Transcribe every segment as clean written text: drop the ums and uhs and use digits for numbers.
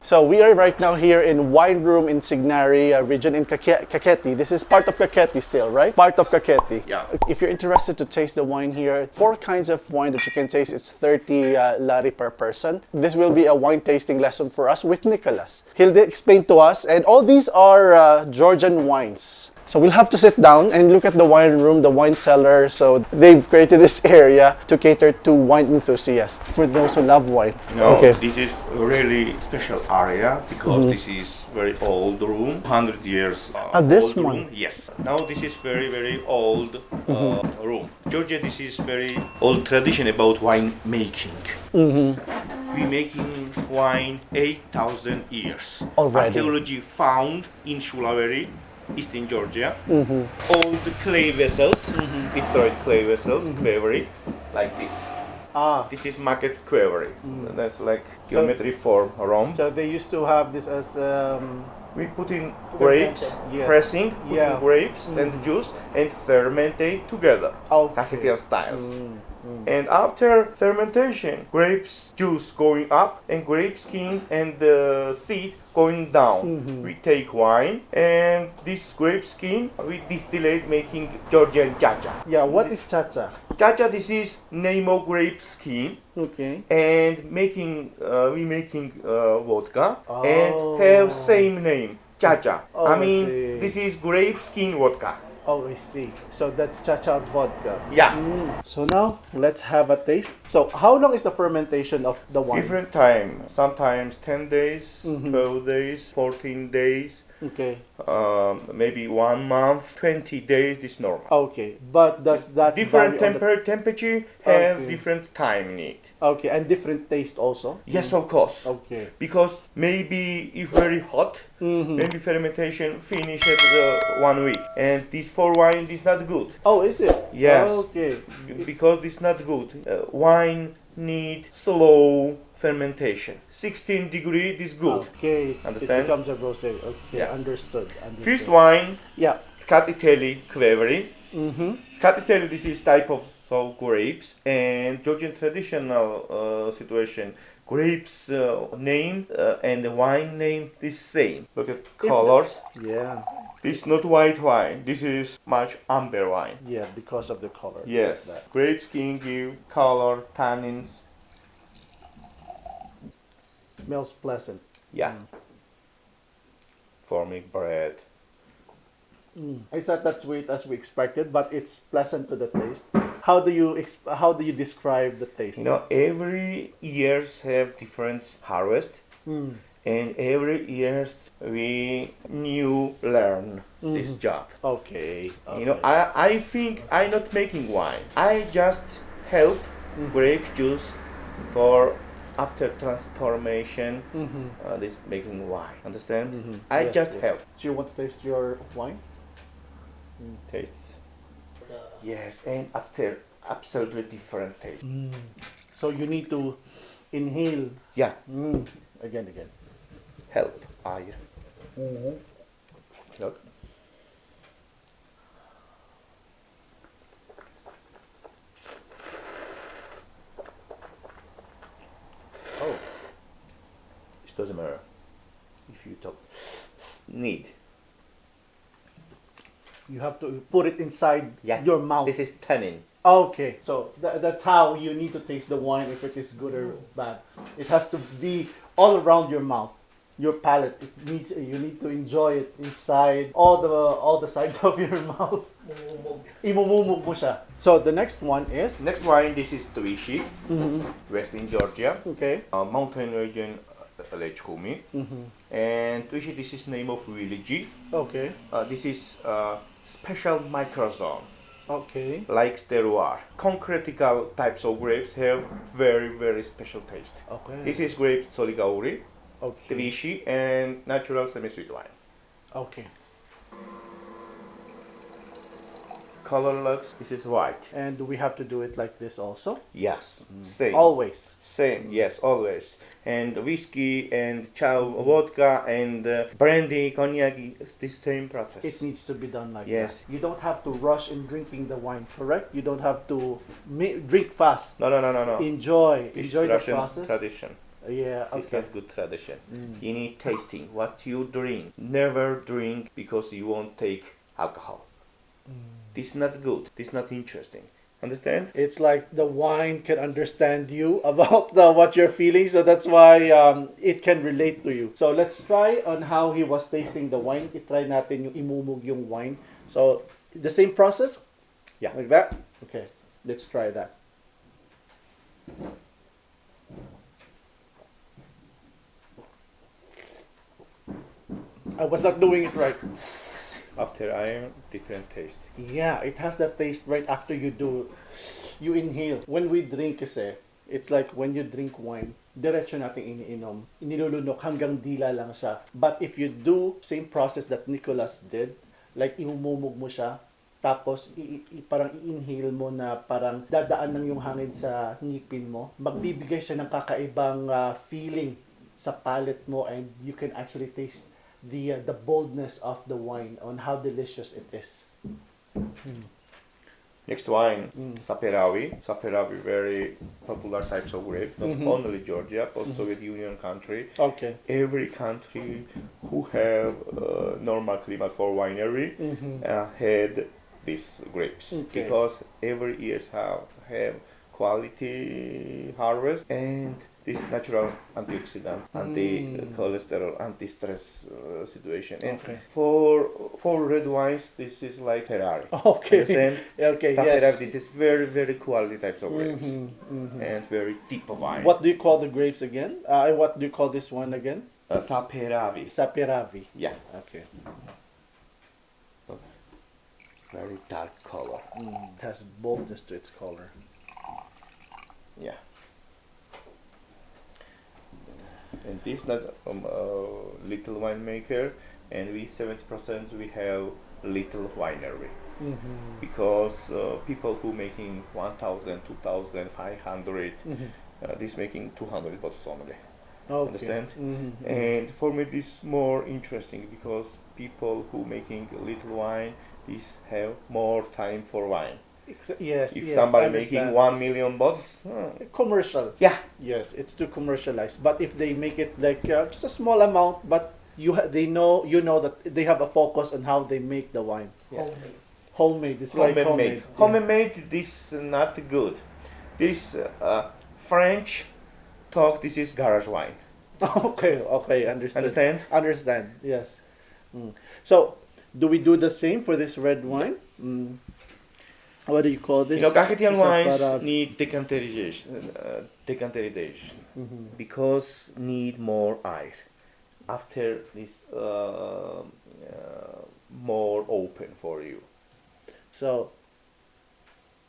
So we are right now here in wine room in Sighnaghi region in Khaketi. This is part of Khaketi still, right? Part of Khaketi. Yeah. If you're interested to taste the wine here, 4 kinds of wine that you can taste. It's 30 lari per person. This will be a wine tasting lesson for us with Nicholas. He'll explain to us, and all these are Georgian wines. So we'll have to sit down and look at the wine room, the wine cellar. So they've created this area to cater to wine enthusiasts, for those who love wine. No, Okay. this is a really special area because this is very old room, 100 years this old one? room. Yes. Now this is very old room. Georgia, this is very old tradition about wine making. We making wine 8,000 years. Already. Archaeology found in Sulawesi, Eastern Georgia, old clay vessels, destroyed clay vessels, quarry, like this. This is market quarry. That's like geometry form rhomb. So they used to have this as We put in grapes, Yes. pressing, put Yeah. in grapes and juice and fermentate together. Okay. Khaketian styles. And after fermentation, grapes juice going up and grape skin and the seed going down. We take wine and this grape skin we distillate making Georgian chacha. Yeah, what is chacha? Chacha, this is name of grape skin. Okay. And we making vodka and have same name chacha. Oh, I I mean see. this is grape skin vodka. Oh, I see. So that's chacha vodka. Yeah. So now let's have a taste. So how long is the fermentation of the wine? Different time. Sometimes 10 days, 12 days, 14 days, Okay. maybe 1 month, 20 days. This normal. Okay. But does that Different vary on the- temperature have Okay. different time need. Okay, and different taste also. Yes, of course. Okay. Because maybe if very hot, maybe fermentation finish at 1 week, and this for wine is not good. Oh, is it? Yes. Okay. Because this not good. Wine need slow fermentation. 16 degree is good. Okay. Understand? It becomes a rosé. Okay. Yeah. Understood. First wine, Yeah. Khaketi quarry. Khaketi, this is type of grapes, and Georgian traditional situation. Grapes name and the wine name is same. Look at colors. Yeah. This is not white wine. This is much amber wine. Yeah, because of the color. Yes. Grape skin give color, tannins. Smells pleasant. Yeah. Forming bread. It's not that sweet as we expected, but it's pleasant to the taste. How do you describe the taste? You know, every years have different harvest, and every years we new learn this job. Okay. You know, I think I not making wine. I just help grape juice for after transformation. This making wine. Understand? I Yes, just yes. help. Do you want to taste your wine? Taste. Yes, and after absolutely different taste. So you need to inhale. Yeah, Again. help air. Look. Oh. It doesn't matter if you talk. Need. You have to put it inside your mouth. This is tannin. Okay, so that's how you need to taste the wine, if it is good or bad. It has to be all around your mouth, your palate. You need to enjoy it inside all the sides of your mouth. Imumumog mo siya. So the next one is Next wine, this is Tuishi, Western Georgia, okay. mountain region, Lake Kumi. And Tuishi, this is name of village. Okay. This is special microzone. Okay. Like terroir. Concretical types of grapes have very special taste. Okay. This is grape Soligauri, Okay. Tbishi, and natural semi-sweet wine. Okay. Color looks, this is white. And do we have to do it like this also? Yes, same. Always. Same, yes, always. And whiskey and vodka and brandy, cognac, it's the same process. It needs to be done like Yes. that. You don't have to rush in drinking the wine, correct? You don't have to drink fast. No. Enjoy It's the Russian process. tradition. Yeah, It's okay. not good tradition. You need tasting what you drink. Never drink because you won't take alcohol. This is not good. This is not interesting. Understand? It's like the wine can understand you about what you're feeling, so that's why it can relate to you. So let's try on how he was tasting the wine. I-try natin yung imumog yung wine. So the same process? Yeah. Like that? Okay, let's try that. I was not doing it right. After iron, different taste. Yeah, it has that taste right after you inhale. When we drink kasi, it's like when you drink wine, diretso natin iniinom. Inilulunok hanggang dila lang siya. But if you do same process that Nicholas did, like imumumog mo siya, tapos parang i-inhale mo na parang dadaan lang yung hangin sa ngipin mo, magbibigay siya ng kakaibang feeling sa palate mo, and you can actually taste the boldness of the wine on how delicious it is. Next wine, Saperavi. Saperavi, very popular types of grape, not only Georgia, but Soviet Union country. Okay. Every country who have normal climate for winery had these grapes, Okay. because every years have quality harvest, and this natural antioxidant, anti-cholesterol, anti-stress situation. And Okay. for red wines, this is like Ferrari. Okay. Understand? Okay, Saperavi, yes. this is very, very quality types of grapes, and very deep wine. What do you call the grapes again? What do you call this one again? Saperavi. Saperavi. Yeah, Okay. very dark color. It has boldness to its color. Yeah. And this not little winemaker, and we 70% we have little winery, because people who making 1,000, 2,500, this making 200 bottles only. Okay. Understand? And for me this more interesting, because people who making little wine, this have more time for wine. Yes. If yes, somebody understand. making 1 million bottles, Commercial. yeah, Yes, it's too commercialized. But if they make it like just a small amount, but they know that they have a focus on how they make the wine. Yeah. Homemade. It's like homemade. Yeah. Homemade, this not good. This French talk, this is garage wine. Okay, understand. Understand? Understand. Yes. So, do we do the same for this red wine? What do you call this? You know, Khaketian It's a wines para- need decanterization, because need more air. After this, more open for you. So,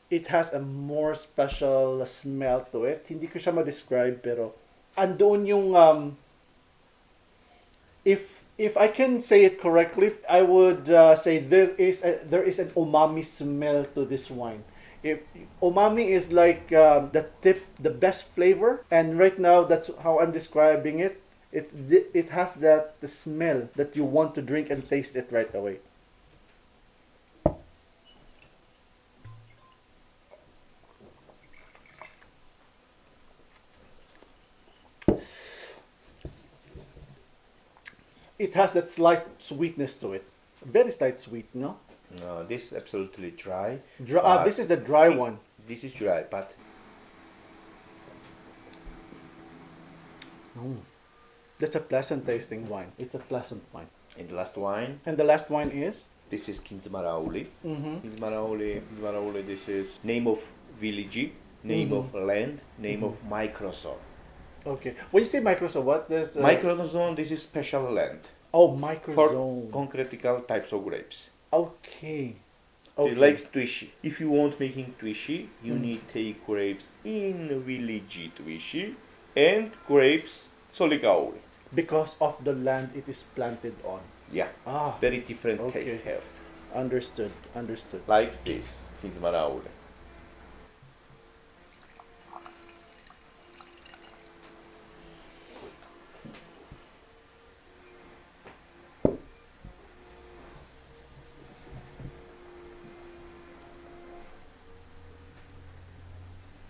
it has a more special smell to it. Hindi ko siya ma-describe, pero andun yung if I can say it correctly, I would say there is an umami smell to this wine. If umami is like the best flavor, and right now that's how I'm describing it. It has the smell that you want to drink and taste it right away. It has that slight sweetness to it. Very slight sweet, no? No, this is absolutely dry. This is the dry thi- one. This is dry, but That's a pleasant tasting wine. It's a pleasant wine. in the last wine, And the last wine is? this is Kinzmarauli. Kinzmarauli, this is name of village, name of land, name of microzone. Okay. When you say microzone, what does... Microzone, this is special land Oh, for microzone. concretical types of grapes. Okay. It likes Twishi. If you want making Twishi, you need take grapes in village Twishi and grapes Soligauli. Because of the land it is planted on. Yeah, Ah, very different okay. taste have. understood. Like this, Kinzmarauli.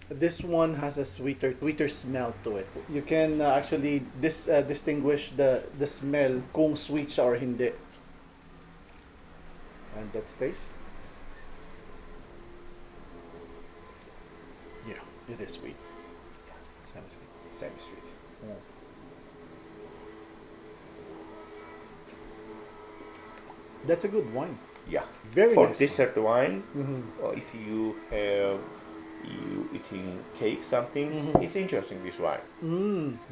This one has a sweeter smell to it. You can actually distinguish the smell kung sweet siya or hindi. And let's taste. Yeah, it is sweet. Semi-sweet. Semi-sweet. Mm. That's a good wine. Yeah. Very For nice. dessert wine, Mm-hmm. or if you have you eating cake something, it's interesting this wine.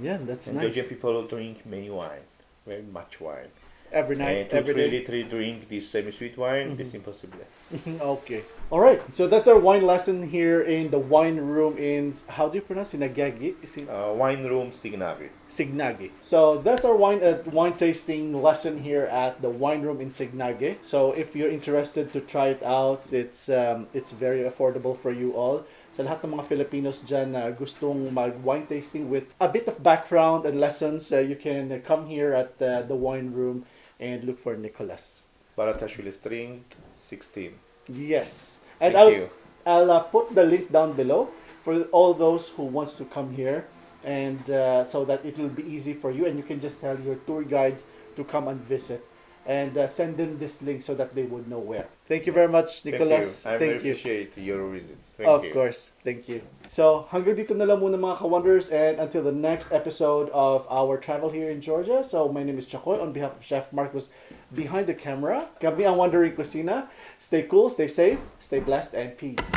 Yeah, that's And nice. Georgian people drink many wine, very much wine. Every night, And to every day. really drink this semi-sweet wine, it's impossible. Okay. All right. So that's our wine lesson here in the wine room in, how do you pronounce it? Sighnaghi? Wine room Sighnaghi. Sighnaghi. So that's our wine tasting lesson here at the wine room in Sighnaghi. So if you're interested to try it out, it's very affordable for you all. Sa lahat ng mga Filipinos dyan na gustong mag-wine tasting with a bit of background and lessons, you can come here at the wine room and look for Nicholas. Baratashvili String 16. Yes. And Thank you. I'll put the link down below for all those who wants to come here, and so that it will be easy for you, and you can just tell your tour guides to come and visit, and send them this link so that they would know where. Thank you very much, Nicholas. Thank you. I very appreciate your visit. Thank Of you. course. Thank you. So, hanggang dito na lang muna mga ka-wonders, and until the next episode of our travel here in Georgia. So, my name is Chakoy on behalf of Chef Marcos behind the camera. Kami ang Wandering Kusina. Stay cool, stay safe, stay blessed, and peace.